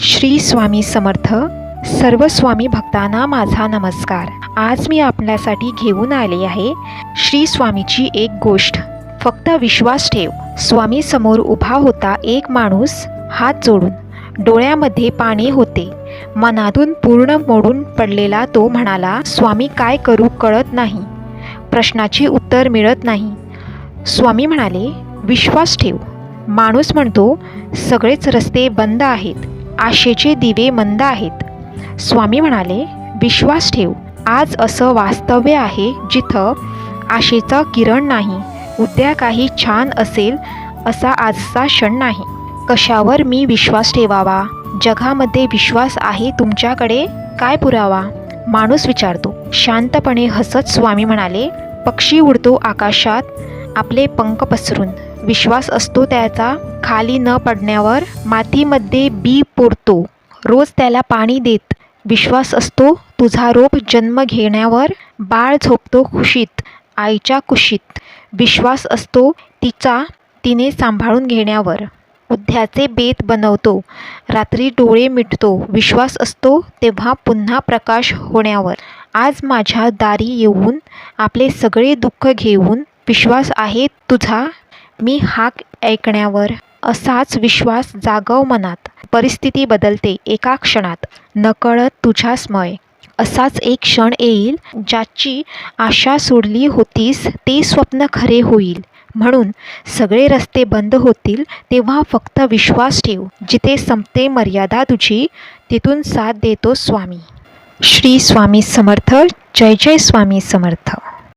श्री स्वामी समर्थ. सर्व स्वामी भक्तांना माझा नमस्कार. आज मी आपल्यासाठी घेऊन आले आहे श्री स्वामीची एक गोष्ट. फक्त विश्वास ठेव. स्वामी समोर उभा होता एक माणूस हात जोडून. डोळ्यामध्ये पाणी होते. मनातून पूर्ण मोडून पडलेला तो म्हणाला, स्वामी काय करू कळत नाही. प्रश्नाची उत्तर मिळत नाही. स्वामी म्हणाले, विश्वास ठेव. माणूस म्हणतो, सगळेच रस्ते बंद आहेत, आशेचे दिवे मंद आहेत. स्वामी म्हणाले, विश्वास ठेव. आज असं वास्तव्य आहे जिथं आशेचा किरण नाही. उद्या काही छान असेल असा आजचा क्षण नाही. कशावर मी विश्वास ठेवावा? जगामध्ये विश्वास आहे तुमच्याकडे? काय पुरावा? माणूस विचारतो. शांतपणे हसत स्वामी म्हणाले, पक्षी उडतो आकाशात आपले पंख पसरून. विश्वास असतो त्याचा खाली न पडण्यावर. मातीमध्ये बी पोरतो रोज त्याला पाणी देत. विश्वास असतो तुझा रोप जन्म घेण्यावर. बाळ झोपतो खुशीत आईच्या कुशीत. विश्वास असतो तिने सांभाळून घेण्यावर. उद्याचे बेत बनवतो रात्री डोळे मिटतो. विश्वास असतो तेव्हा पुन्हा प्रकाश होण्यावर. आज माझ्या दारी येऊन आपले सगळे दुःख घेऊन. विश्वास आहे तुझा मी हाक ऐकण्यावर. असाच विश्वास जागव मनात. परिस्थिती बदलते एका क्षणात. नकळत तुझ्यासमय असाच एक क्षण येईल. ज्याची आशा सोडली होतीस ते स्वप्न खरे होईल. म्हणून सगळे रस्ते बंद होतील तेव्हा फक्त विश्वास ठेव. जिथे संपते मर्यादा तुझी तिथून साथ देतो स्वामी. श्री स्वामी समर्थ. जय जय स्वामी समर्थ.